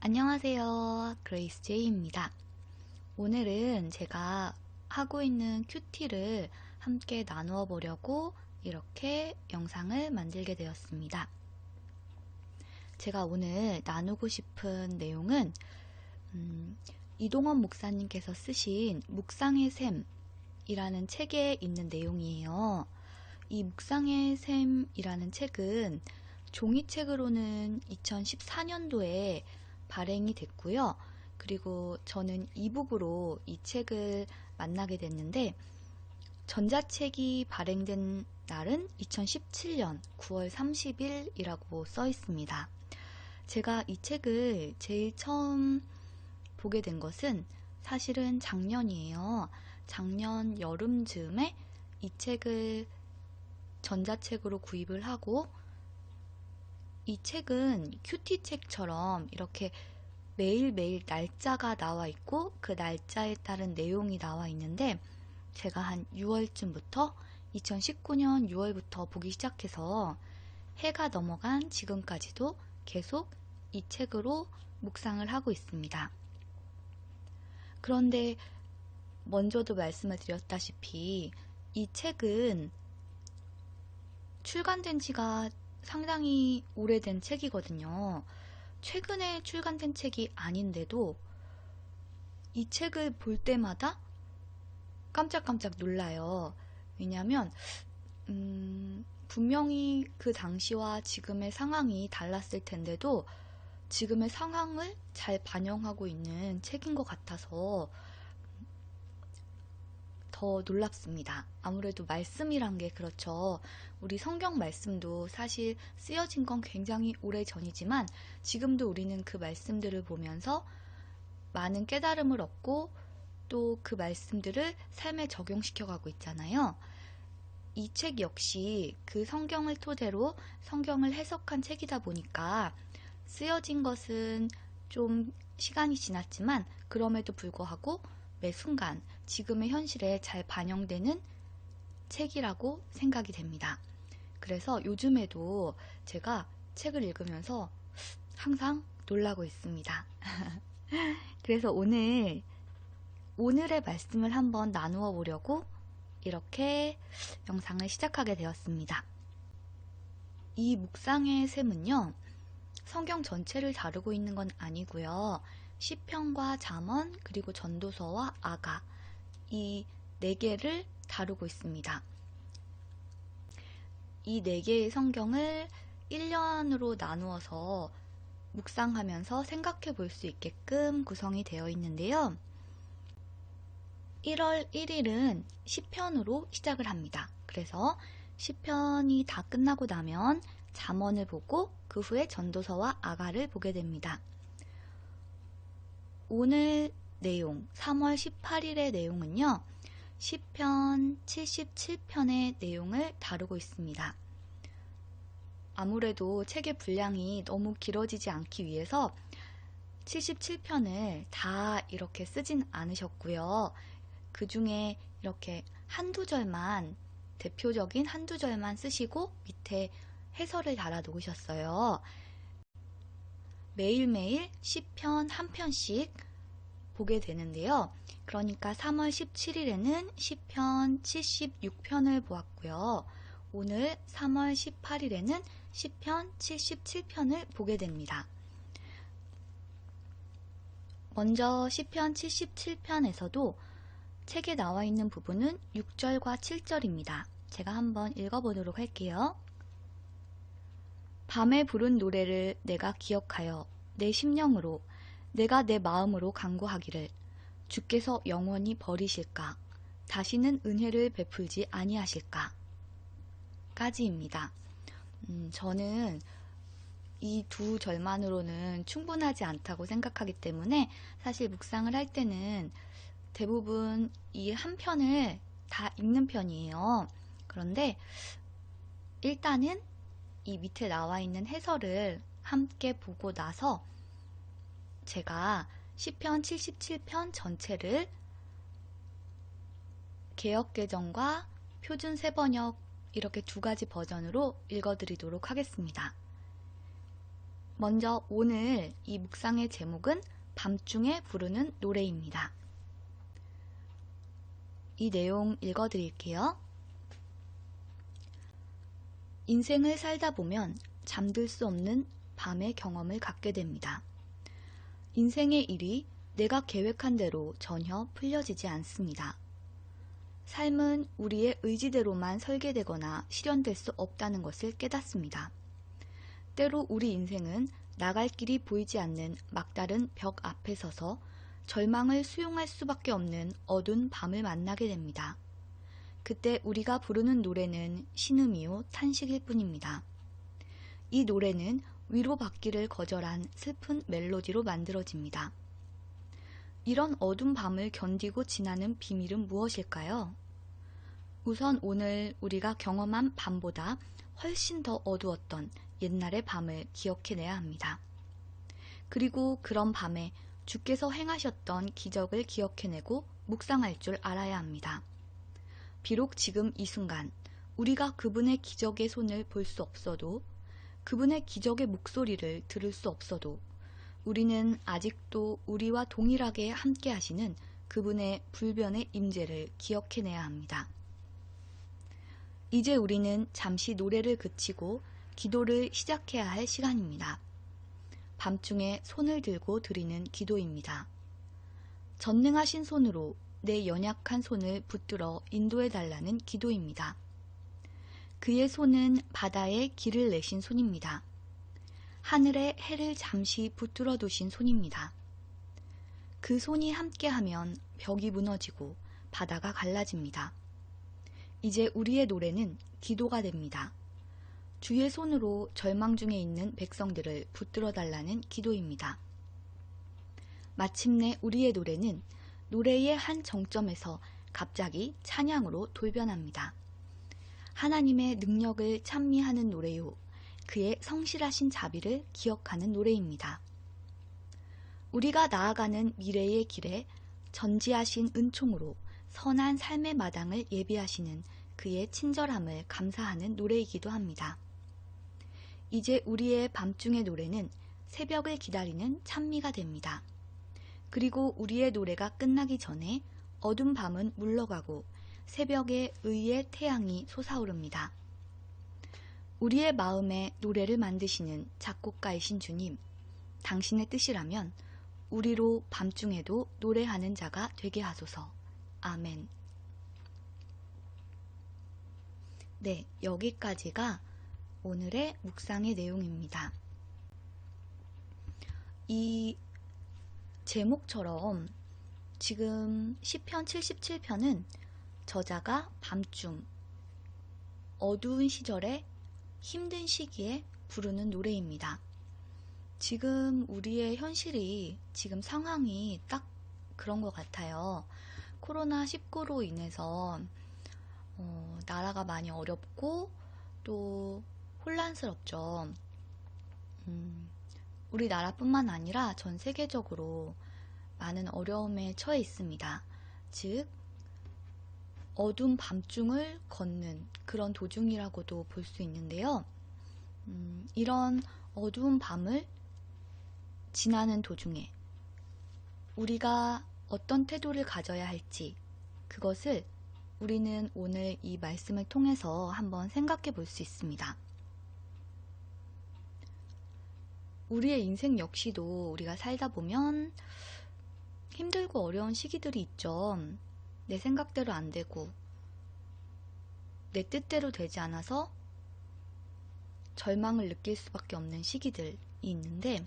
안녕하세요. 그레이스 제이입니다. 오늘은 제가 하고 있는 큐티를 함께 나누어 보려고 이렇게 영상을 만들게 되었습니다. 제가 오늘 나누고 싶은 내용은 이동원 목사님께서 쓰신 묵상의 샘이라는 책에 있는 내용이에요. 이 묵상의 샘이라는 책은 종이책으로는 2014년도에 발행이 됐고요. 그리고 저는 이북으로 이 책을 만나게 됐는데 전자책이 발행된 날은 2017년 9월 30일이라고 써 있습니다. 제가 이 책을 제일 처음 보게 된 것은 사실은 작년이에요. 작년 여름쯤에 이 책을 전자책으로 구입을 하고 이 책은 큐티책처럼 이렇게 매일매일 날짜가 나와 있고 그 날짜에 따른 내용이 나와 있는데 제가 한 6월쯤부터 2019년 6월부터 보기 시작해서 해가 넘어간 지금까지도 계속 이 책으로 묵상을 하고 있습니다. 그런데 먼저도 말씀을 드렸다시피 이 책은 출간된 지가 상당히 오래된 책이거든요. 최근에 출간된 책이 아닌데도 이 책을 볼 때마다 깜짝깜짝 놀라요. 왜냐하면 분명히 그 당시와 지금의 상황이 달랐을 텐데도 지금의 상황을 잘 반영하고 있는 책인 것 같아서 더 놀랍습니다. 아무래도 말씀이란 게 그렇죠. 우리 성경 말씀도 사실 쓰여진 건 굉장히 오래 전이지만 지금도 우리는 그 말씀들을 보면서 많은 깨달음을 얻고 또 그 말씀들을 삶에 적용시켜 가고 있잖아요. 이 책 역시 그 성경을 토대로 성경을 해석한 책이다 보니까 쓰여진 것은 좀 시간이 지났지만 그럼에도 불구하고 매 순간 지금의 현실에 잘 반영되는 책이라고 생각이 됩니다. 그래서 요즘에도 제가 책을 읽으면서 항상 놀라고 있습니다. 그래서 오늘의 말씀을 한번 나누어 보려고 이렇게 영상을 시작하게 되었습니다. 이 묵상의 샘은요, 성경 전체를 다루고 있는 건 아니고요. 시편과 잠언 그리고 전도서와 아가 이 네 개를 다루고 있습니다. 이 네 개의 성경을 1년으로 나누어서 묵상하면서 생각해 볼 수 있게끔 구성이 되어 있는데요. 1월 1일은 시편으로 시작을 합니다. 그래서 시편이 다 끝나고 나면 잠언을 보고 그 후에 전도서와 아가를 보게 됩니다. 오늘 내용, 3월 18일의 내용은요. 시편 77편의 내용을 다루고 있습니다. 아무래도 책의 분량이 너무 길어지지 않기 위해서 77편을 다 이렇게 쓰진 않으셨고요. 그 중에 이렇게 한두 절만, 대표적인 한두 절만 쓰시고 밑에 해설을 달아 놓으셨어요. 매일매일 시편 한 편씩 보게 되는데요. 그러니까 3월 17일에는 시편 76편을 보았고요. 오늘 3월 18일에는 시편 77편을 보게 됩니다. 먼저 시편 77편에서도 책에 나와 있는 부분은 6절과 7절입니다. 제가 한번 읽어보도록 할게요. 밤에 부른 노래를 내가 기억하여 내 심령으로 내가 내 마음으로 간구하기를 주께서 영원히 버리실까? 다시는 은혜를 베풀지 아니하실까? 까지입니다. 저는 이 두 절만으로는 충분하지 않다고 생각하기 때문에 사실 묵상을 할 때는 대부분 이 한 편을 다 읽는 편이에요. 그런데 일단은 이 밑에 나와 있는 해설을 함께 보고 나서 제가 시편 77편 전체를 개역개정과 표준 세번역 이렇게 두 가지 버전으로 읽어드리도록 하겠습니다. 먼저 오늘 이 묵상의 제목은 밤중에 부르는 노래입니다. 이 내용 읽어드릴게요. 인생을 살다 보면 잠들 수 없는 밤의 경험을 갖게 됩니다. 인생의 일이 내가 계획한 대로 전혀 풀려지지 않습니다. 삶은 우리의 의지대로만 설계되거나 실현될 수 없다는 것을 깨닫습니다. 때로 우리 인생은 나갈 길이 보이지 않는 막다른 벽 앞에 서서 절망을 수용할 수밖에 없는 어두운 밤을 만나게 됩니다. 그때 우리가 부르는 노래는 신음이요 탄식일 뿐입니다. 이 노래는 위로받기를 거절한 슬픈 멜로디로 만들어집니다. 이런 어두운 밤을 견디고 지나는 비밀은 무엇일까요? 우선 오늘 우리가 경험한 밤보다 훨씬 더 어두웠던 옛날의 밤을 기억해내야 합니다. 그리고 그런 밤에 주께서 행하셨던 기적을 기억해내고 묵상할 줄 알아야 합니다. 비록 지금 이 순간 우리가 그분의 기적의 손을 볼 수 없어도, 그분의 기적의 목소리를 들을 수 없어도 우리는 아직도 우리와 동일하게 함께 하시는 그분의 불변의 임재를 기억해내야 합니다. 이제 우리는 잠시 노래를 그치고 기도를 시작해야 할 시간입니다. 밤중에 손을 들고 드리는 기도입니다. 전능하신 손으로 내 연약한 손을 붙들어 인도해 달라는 기도입니다. 그의 손은 바다에 길을 내신 손입니다. 하늘에 해를 잠시 붙들어 두신 손입니다. 그 손이 함께하면 벽이 무너지고 바다가 갈라집니다. 이제 우리의 노래는 기도가 됩니다. 주의 손으로 절망 중에 있는 백성들을 붙들어 달라는 기도입니다. 마침내 우리의 노래는 노래의 한 정점에서 갑자기 찬양으로 돌변합니다. 하나님의 능력을 찬미하는 노래요, 그의 성실하신 자비를 기억하는 노래입니다. 우리가 나아가는 미래의 길에 전지하신 은총으로 선한 삶의 마당을 예비하시는 그의 친절함을 감사하는 노래이기도 합니다. 이제 우리의 밤중의 노래는 새벽을 기다리는 찬미가 됩니다. 그리고 우리의 노래가 끝나기 전에 어두운 밤은 물러가고 새벽에 의의 태양이 솟아오릅니다. 우리의 마음에 노래를 만드시는 작곡가이신 주님, 당신의 뜻이라면 우리로 밤중에도 노래하는 자가 되게 하소서. 아멘. 네, 여기까지가 오늘의 묵상의 내용입니다. 이 제목처럼 지금 시편 77편은 저자가 밤중, 어두운 시절에 힘든 시기에 부르는 노래입니다. 지금 우리의 현실이, 지금 상황이 딱 그런 것 같아요. 코로나19로 인해서 나라가 많이 어렵고 또 혼란스럽죠. 우리나라뿐만 아니라 전 세계적으로 많은 어려움에 처해 있습니다. 즉, 어두운 밤중을 걷는 그런 도중이라고도 볼 수 있는데요. 이런 어두운 밤을 지나는 도중에 우리가 어떤 태도를 가져야 할지, 그것을 우리는 오늘 이 말씀을 통해서 한번 생각해 볼 수 있습니다. 우리의 인생 역시도 우리가 살다 보면 힘들고 어려운 시기들이 있죠. 내 생각대로 안 되고 내 뜻대로 되지 않아서 절망을 느낄 수밖에 없는 시기들이 있는데,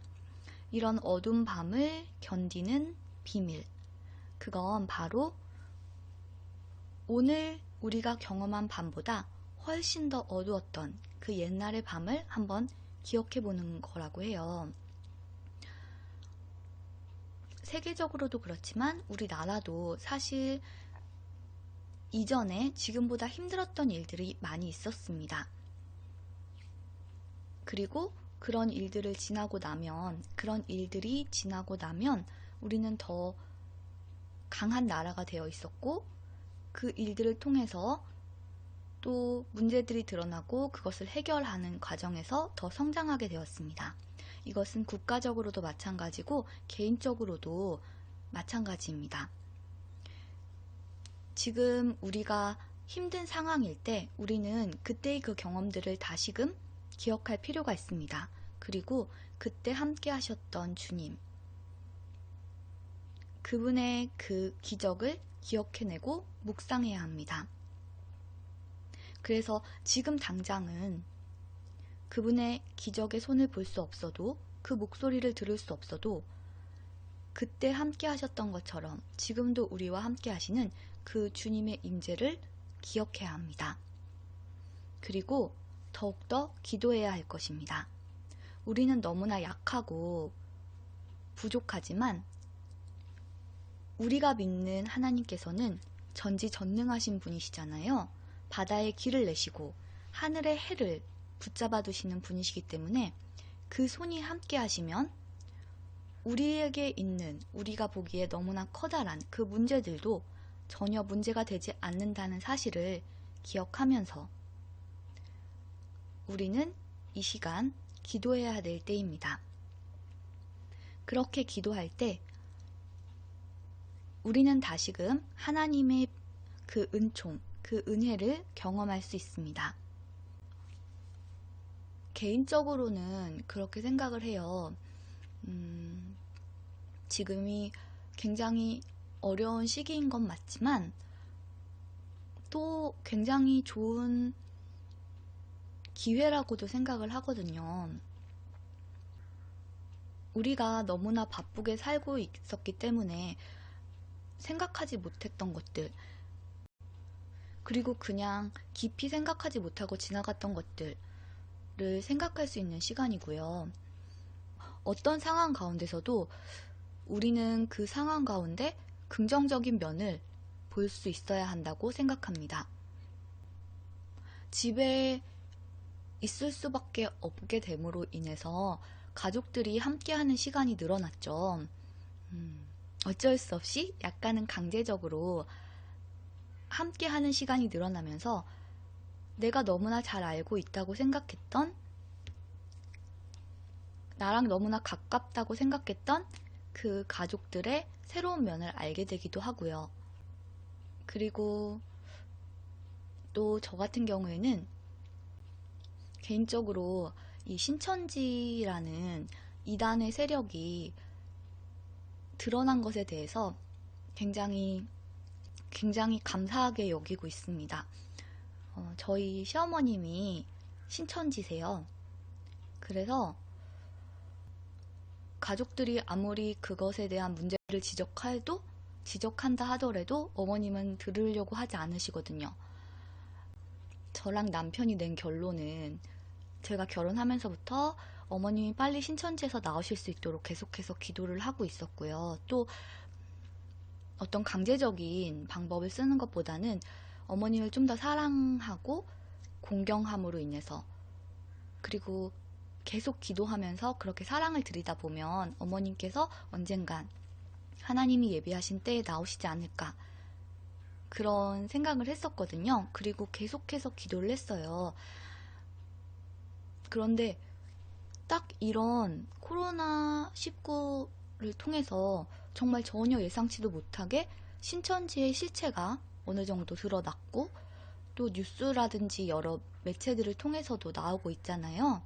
이런 어두운 밤을 견디는 비밀, 그건 바로 오늘 우리가 경험한 밤보다 훨씬 더 어두웠던 그 옛날의 밤을 한번 기억해 보는 거라고 해요. 세계적으로도 그렇지만 우리나라도 사실 이전에 지금보다 힘들었던 일들이 많이 있었습니다. 그리고 그런 일들이 지나고 나면 우리는 더 강한 나라가 되어 있었고, 그 일들을 통해서 또 문제들이 드러나고 그것을 해결하는 과정에서 더 성장하게 되었습니다. 이것은 국가적으로도 마찬가지고 개인적으로도 마찬가지입니다. 지금 우리가 힘든 상황일 때 우리는 그때의 그 경험들을 다시금 기억할 필요가 있습니다. 그리고 그때 함께 하셨던 주님, 그분의 그 기적을 기억해내고 묵상해야 합니다. 그래서 지금 당장은 그분의 기적의 손을 볼 수 없어도, 그 목소리를 들을 수 없어도 그때 함께 하셨던 것처럼 지금도 우리와 함께 하시는 그 주님의 임재를 기억해야 합니다. 그리고 더욱더 기도해야 할 것입니다. 우리는 너무나 약하고 부족하지만 우리가 믿는 하나님께서는 전지전능하신 분이시잖아요. 바다에 길을 내시고 하늘의 해를 붙잡아 두시는 분이시기 때문에 그 손이 함께 하시면 우리에게 있는, 우리가 보기에 너무나 커다란 그 문제들도 전혀 문제가 되지 않는다는 사실을 기억하면서 우리는 이 시간 기도해야 될 때입니다. 그렇게 기도할 때 우리는 다시금 하나님의 그 은총, 그 은혜를 경험할 수 있습니다. 개인적으로는 그렇게 생각을 해요. 지금이 굉장히 어려운 시기인 건 맞지만 또 굉장히 좋은 기회라고도 생각을 하거든요. 우리가 너무나 바쁘게 살고 있었기 때문에 생각하지 못했던 것들, 그리고 그냥 깊이 생각하지 못하고 지나갔던 것들을 생각할 수 있는 시간이고요. 어떤 상황 가운데서도 우리는 그 상황 가운데 긍정적인 면을 볼 수 있어야 한다고 생각합니다. 집에 있을 수밖에 없게 됨으로 인해서 가족들이 함께하는 시간이 늘어났죠. 어쩔 수 없이 약간은 강제적으로 함께하는 시간이 늘어나면서 내가 너무나 잘 알고 있다고 생각했던, 나랑 너무나 가깝다고 생각했던 그 가족들의 새로운 면을 알게 되기도 하고요. 그리고 또 저 같은 경우에는 개인적으로 이 신천지라는 이단의 세력이 드러난 것에 대해서 굉장히 감사하게 여기고 있습니다. 저희 시어머님이 신천지세요. 그래서 가족들이 아무리 그것에 대한 문제를 지적한다 하더라도 어머님은 들으려고 하지 않으시거든요. 저랑 남편이 낸 결론은 제가 결혼하면서부터 어머님이 빨리 신천지에서 나오실 수 있도록 계속해서 기도를 하고 있었고요. 또 어떤 강제적인 방법을 쓰는 것보다는 어머님을 좀 더 사랑하고 공경함으로 인해서, 그리고 계속 기도하면서 그렇게 사랑을 드리다 보면 어머님께서 언젠간 하나님이 예비하신 때에 나오시지 않을까, 그런 생각을 했었거든요. 그리고 계속해서 기도를 했어요. 그런데 딱 이런 코로나19를 통해서 정말 전혀 예상치도 못하게 신천지의 실체가 어느 정도 드러났고, 또 뉴스라든지 여러 매체들을 통해서도 나오고 있잖아요.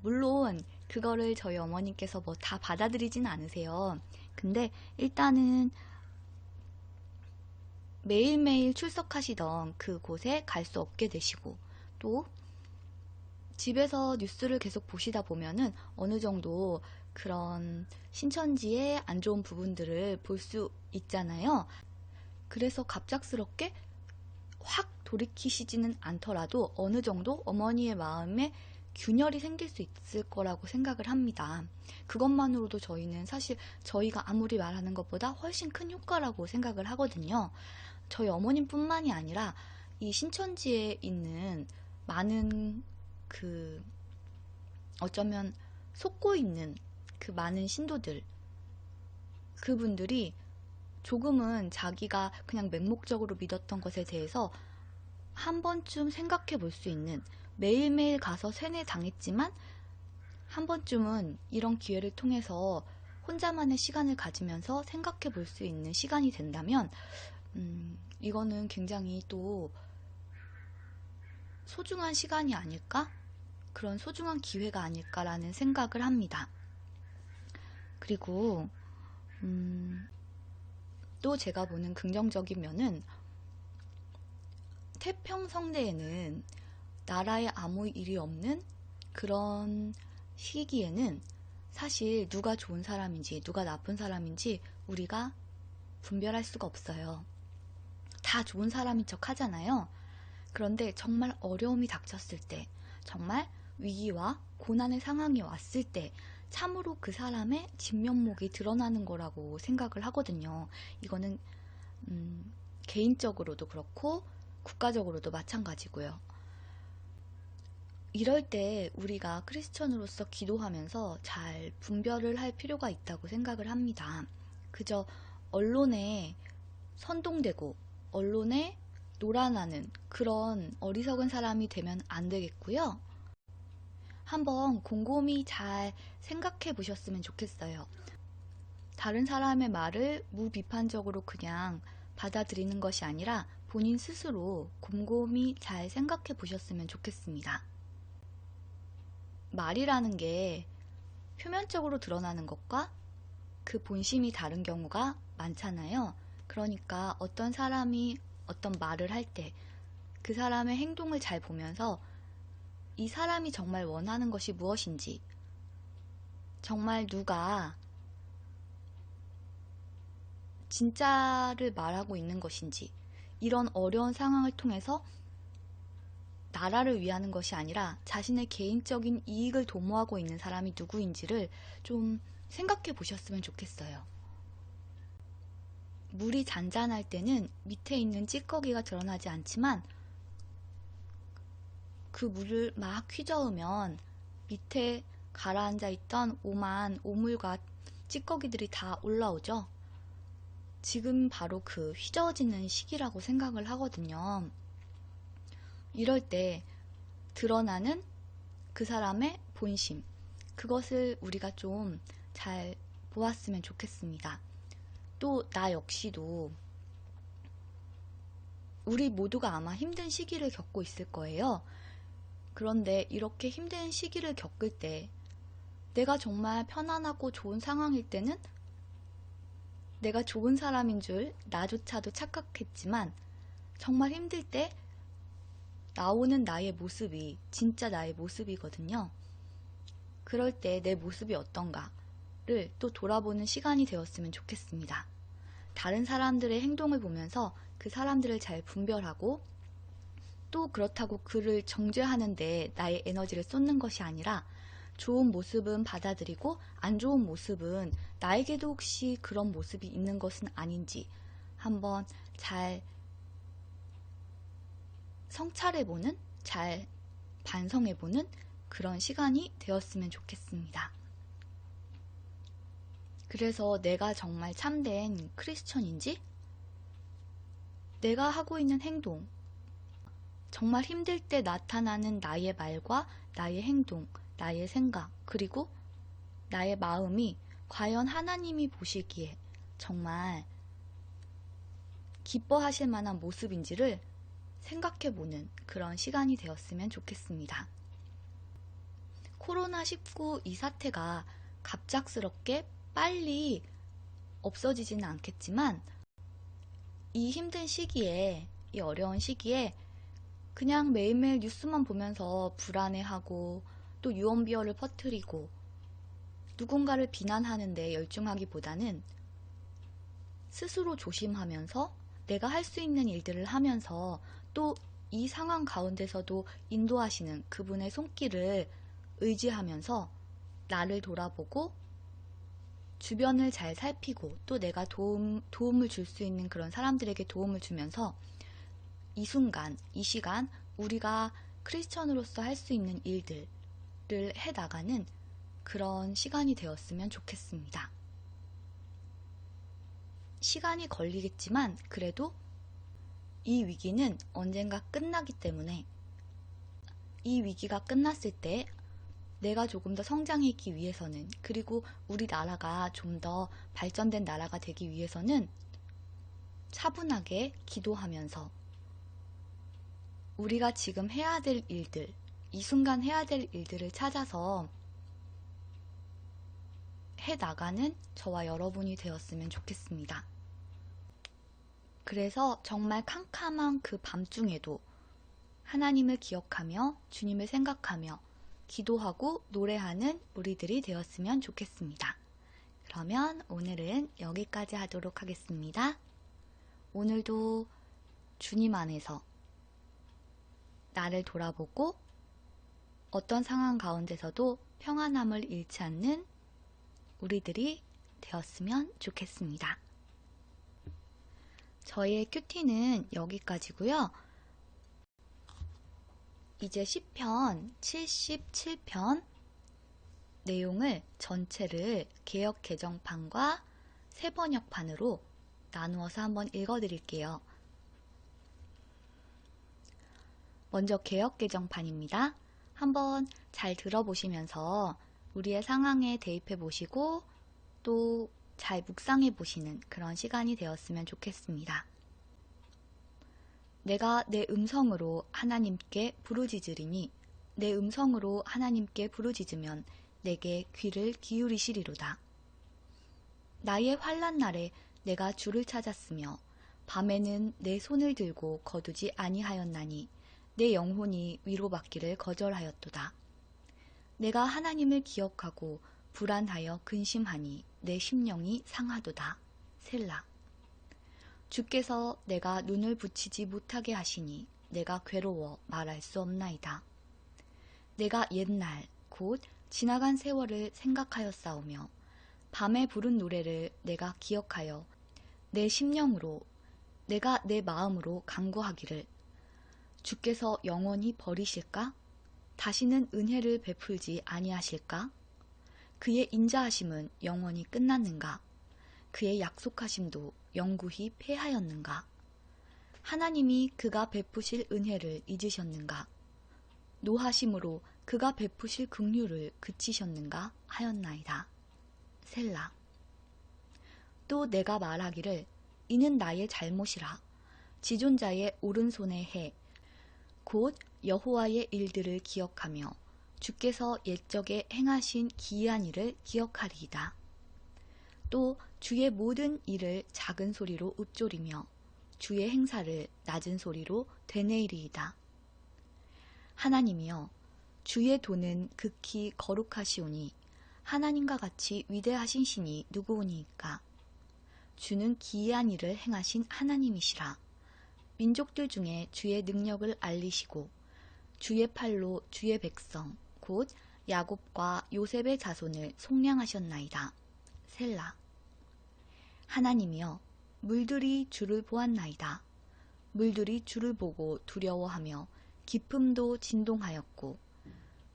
물론 그거를 저희 어머님께서 뭐 다 받아들이진 않으세요. 근데 일단은 매일매일 출석하시던 그곳에 갈 수 없게 되시고, 또 집에서 뉴스를 계속 보시다 보면은 어느 정도 그런 신천지의 안 좋은 부분들을 볼 수 있잖아요. 그래서 갑작스럽게 확 돌이키시지는 않더라도 어느 정도 어머니의 마음에 균열이 생길 수 있을 거라고 생각을 합니다. 그것만으로도 저희는 사실 저희가 아무리 말하는 것보다 훨씬 큰 효과라고 생각을 하거든요. 저희 어머님뿐만이 아니라 이 신천지에 있는 많은 어쩌면 속고 있는 그 많은 신도들, 그분들이 조금은 자기가 그냥 맹목적으로 믿었던 것에 대해서 한 번쯤 생각해 볼 수 있는, 매일매일 가서 세뇌 당했지만 한 번쯤은 이런 기회를 통해서 혼자만의 시간을 가지면서 생각해 볼 수 있는 시간이 된다면, 이거는 굉장히 또 소중한 시간이 아닐까? 그런 소중한 기회가 아닐까라는 생각을 합니다. 그리고, 또 제가 보는 긍정적인 면은, 태평성대에는 나라에 아무 일이 없는 그런 시기에는 사실 누가 좋은 사람인지 누가 나쁜 사람인지 우리가 분별할 수가 없어요. 다 좋은 사람인 척 하잖아요. 그런데 정말 어려움이 닥쳤을 때, 정말 위기와 고난의 상황이 왔을 때 참으로 그 사람의 진면목이 드러나는 거라고 생각을 하거든요. 이거는 개인적으로도 그렇고 국가적으로도 마찬가지고요. 이럴 때 우리가 크리스천으로서 기도하면서 잘 분별을 할 필요가 있다고 생각을 합니다. 그저 언론에 선동되고 언론에 놀아나는 그런 어리석은 사람이 되면 안 되겠고요. 한번 곰곰이 잘 생각해 보셨으면 좋겠어요. 다른 사람의 말을 무비판적으로 그냥 받아들이는 것이 아니라 본인 스스로 곰곰이 잘 생각해 보셨으면 좋겠습니다. 말이라는 게 표면적으로 드러나는 것과 그 본심이 다른 경우가 많잖아요. 그러니까 어떤 사람이 어떤 말을 할 때 그 사람의 행동을 잘 보면서 이 사람이 정말 원하는 것이 무엇인지, 정말 누가 진짜를 말하고 있는 것인지, 이런 어려운 상황을 통해서 나라를 위하는 것이 아니라 자신의 개인적인 이익을 도모하고 있는 사람이 누구인지를 좀 생각해 보셨으면 좋겠어요. 물이 잔잔할 때는 밑에 있는 찌꺼기가 드러나지 않지만 그 물을 막 휘저으면 밑에 가라앉아 있던 오만 오물과 찌꺼기들이 다 올라오죠. 지금 바로 그 휘저어지는 시기라고 생각을 하거든요. 이럴 때 드러나는 그 사람의 본심, 그것을 우리가 좀 잘 보았으면 좋겠습니다. 또 나 역시도 우리 모두가 아마 힘든 시기를 겪고 있을 거예요. 그런데 이렇게 힘든 시기를 겪을 때 내가 정말 편안하고 좋은 상황일 때는 내가 좋은 사람인 줄 나조차도 착각했지만 정말 힘들 때 나오는 나의 모습이 진짜 나의 모습이거든요. 그럴 때 내 모습이 어떤가를 또 돌아보는 시간이 되었으면 좋겠습니다. 다른 사람들의 행동을 보면서 그 사람들을 잘 분별하고 또 그렇다고 그를 정죄하는데 나의 에너지를 쏟는 것이 아니라 좋은 모습은 받아들이고 안 좋은 모습은 나에게도 혹시 그런 모습이 있는 것은 아닌지 한번 잘 성찰해보는, 잘 반성해보는 그런 시간이 되었으면 좋겠습니다. 그래서 내가 정말 참된 크리스천인지, 내가 하고 있는 행동, 정말 힘들 때 나타나는 나의 말과 나의 행동, 나의 생각, 그리고 나의 마음이 과연 하나님이 보시기에 정말 기뻐하실 만한 모습인지를 생각해보는 그런 시간이 되었으면 좋겠습니다. 코로나19 이 사태가 갑작스럽게 빨리 없어지지는 않겠지만 이 힘든 시기에, 이 어려운 시기에 그냥 매일매일 뉴스만 보면서 불안해하고 또 유언비어를 퍼뜨리고 누군가를 비난하는데 열중하기보다는 스스로 조심하면서 내가 할 수 있는 일들을 하면서 또 이 상황 가운데서도 인도하시는 그분의 손길을 의지하면서 나를 돌아보고 주변을 잘 살피고 또 내가 도움을 줄 수 있는 그런 사람들에게 도움을 주면서 이 순간, 이 시간 우리가 크리스천으로서 할 수 있는 일들을 해 나가는 그런 시간이 되었으면 좋겠습니다. 시간이 걸리겠지만 그래도 이 위기는 언젠가 끝나기 때문에 이 위기가 끝났을 때 내가 조금 더 성장하기 위해서는, 그리고 우리 나라가 좀 더 발전된 나라가 되기 위해서는 차분하게 기도하면서 우리가 지금 해야 될 일들, 이 순간 해야 될 일들을 찾아서 해 나가는 저와 여러분이 되었으면 좋겠습니다. 그래서 정말 캄캄한 그 밤중에도 하나님을 기억하며 주님을 생각하며 기도하고 노래하는 우리들이 되었으면 좋겠습니다. 그러면 오늘은 여기까지 하도록 하겠습니다. 오늘도 주님 안에서 나를 돌아보고 어떤 상황 가운데서도 평안함을 잃지 않는 우리들이 되었으면 좋겠습니다. 저희의 큐티는 여기까지고요. 이제 시편 77편 내용을 전체를 개역 개정판과 새번역판으로 나누어서 한번 읽어드릴게요. 먼저 개역 개정판입니다. 한번 잘 들어보시면서 우리의 상황에 대입해 보시고 또 잘 묵상해 보시는 그런 시간이 되었으면 좋겠습니다. 내가 내 음성으로 하나님께 부르짖으리니 내 음성으로 하나님께 부르짖으면 내게 귀를 기울이시리로다. 나의 환난 날에 내가 주를 찾았으며 밤에는 내 손을 들고 거두지 아니하였나니 내 영혼이 위로받기를 거절하였도다. 내가 하나님을 기억하고 불안하여 근심하니 내 심령이 상하도다. 셀라. 주께서 내가 눈을 붙이지 못하게 하시니 내가 괴로워 말할 수 없나이다. 내가 옛날 곧 지나간 세월을 생각하였사오며 밤에 부른 노래를 내가 기억하여 내 심령으로 내가 내 마음으로 간구하기를 주께서 영원히 버리실까? 다시는 은혜를 베풀지 아니하실까? 그의 인자하심은 영원히 끝났는가? 그의 약속하심도 영구히 패하였는가? 하나님이 그가 베푸실 은혜를 잊으셨는가? 노하심으로 그가 베푸실 긍휼을 그치셨는가 하였나이다. 셀라. 또 내가 말하기를 이는 나의 잘못이라. 지존자의 오른손의 해 곧 여호와의 일들을 기억하며 주께서 옛적에 행하신 기이한 일을 기억하리이다. 또 주의 모든 일을 작은 소리로 읊조리며 주의 행사를 낮은 소리로 되뇌이리이다. 하나님이여 주의 도는 극히 거룩하시오니 하나님과 같이 위대하신 신이 누구오니이까. 주는 기이한 일을 행하신 하나님이시라. 민족들 중에 주의 능력을 알리시고 주의 팔로 주의 백성 곧 야곱과 요셉의 자손을 속량하셨나이다. 셀라. 하나님이여 물들이 주를 보았나이다. 물들이 주를 보고 두려워하며 깊음도 진동하였고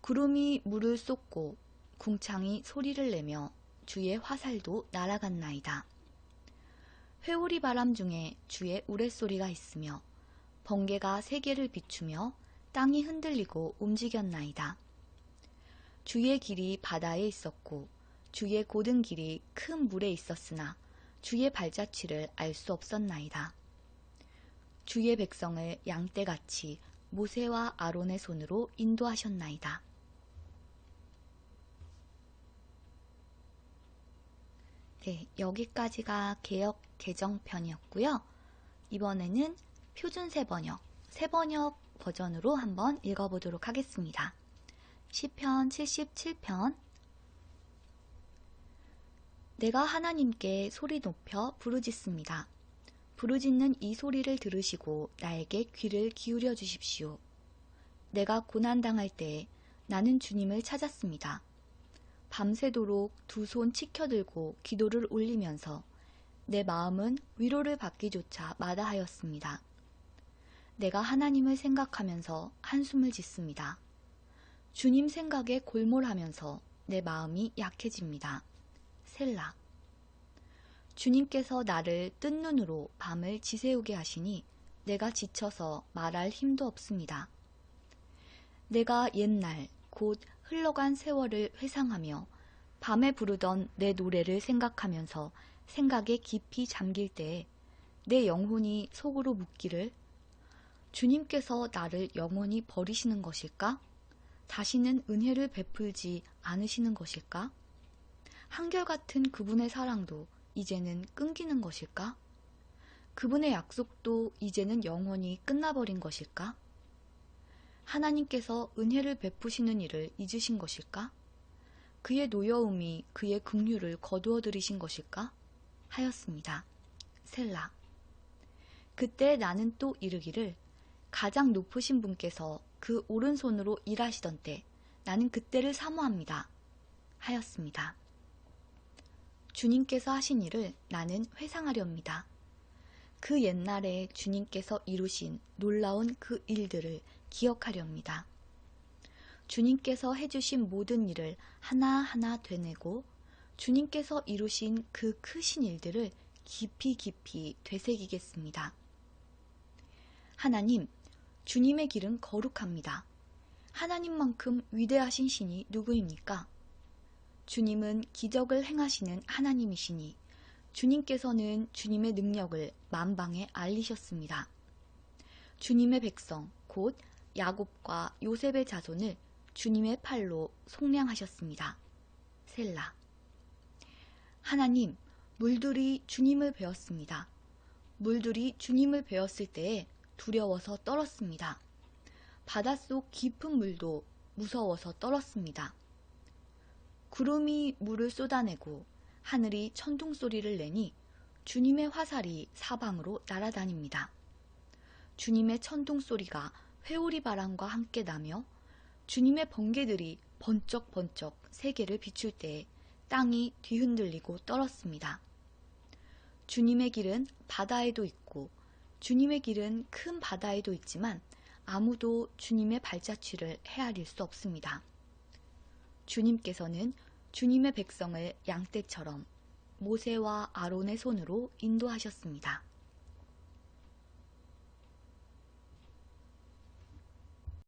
구름이 물을 쏟고 궁창이 소리를 내며 주의 화살도 날아갔나이다. 회오리 바람 중에 주의 우레소리가 있으며 번개가 세계를 비추며 땅이 흔들리고 움직였나이다. 주의 길이 바다에 있었고 주의 고든 길이 큰 물에 있었으나 주의 발자취를 알 수 없었나이다. 주의 백성을 양떼같이 모세와 아론의 손으로 인도하셨나이다. 네, 여기까지가 개역 개정편이었고요. 이번에는 표준 새번역, 새번역 버전으로 한번 읽어보도록 하겠습니다. 시편 77편. 내가 하나님께 소리 높여 부르짖습니다. 부르짖는 이 소리를 들으시고 나에게 귀를 기울여 주십시오. 내가 고난당할 때 나는 주님을 찾았습니다. 밤새도록 두 손 치켜들고 기도를 올리면서 내 마음은 위로를 받기조차 마다하였습니다. 내가 하나님을 생각하면서 한숨을 짓습니다. 주님 생각에 골몰하면서 내 마음이 약해집니다. 셀라. 주님께서 나를 뜬 눈으로 밤을 지새우게 하시니 내가 지쳐서 말할 힘도 없습니다. 내가 옛날 곧 흘러간 세월을 회상하며 밤에 부르던 내 노래를 생각하면서 생각에 깊이 잠길 때에 내 영혼이 속으로 묻기를 주님께서 나를 영원히 버리시는 것일까? 다시는 은혜를 베풀지 않으시는 것일까? 한결같은 그분의 사랑도 이제는 끊기는 것일까? 그분의 약속도 이제는 영원히 끝나버린 것일까? 하나님께서 은혜를 베푸시는 일을 잊으신 것일까? 그의 노여움이 그의 긍휼을 거두어 들이신 것일까? 하였습니다. 셀라. 그때 나는 또 이르기를 가장 높으신 분께서 그 오른손으로 일하시던 때 나는 그때를 사모합니다. 하였습니다. 주님께서 하신 일을 나는 회상하렵니다. 그 옛날에 주님께서 이루신 놀라운 그 일들을 기억하렵니다. 주님께서 해주신 모든 일을 하나하나 되뇌고 주님께서 이루신 그 크신 일들을 깊이 깊이 되새기겠습니다. 하나님, 주님의 길은 거룩합니다. 하나님만큼 위대하신 신이 누구입니까? 주님은 기적을 행하시는 하나님이시니 주님께서는 주님의 능력을 만방에 알리셨습니다. 주님의 백성, 곧 야곱과 요셉의 자손을 주님의 팔로 속량하셨습니다. 셀라. 하나님, 물들이 주님을 베었습니다. 물들이 주님을 베었을 때에 두려워서 떨었습니다. 바닷속 깊은 물도 무서워서 떨었습니다. 구름이 물을 쏟아내고 하늘이 천둥 소리를 내니 주님의 화살이 사방으로 날아다닙니다. 주님의 천둥 소리가 회오리 바람과 함께 나며 주님의 번개들이 번쩍번쩍 세계를 비출 때에 땅이 뒤흔들리고 떨었습니다. 주님의 길은 바다에도 있고 주님의 길은 큰 바다에도 있지만 아무도 주님의 발자취를 헤아릴 수 없습니다. 주님께서는 주님의 백성을 양떼처럼 모세와 아론의 손으로 인도하셨습니다.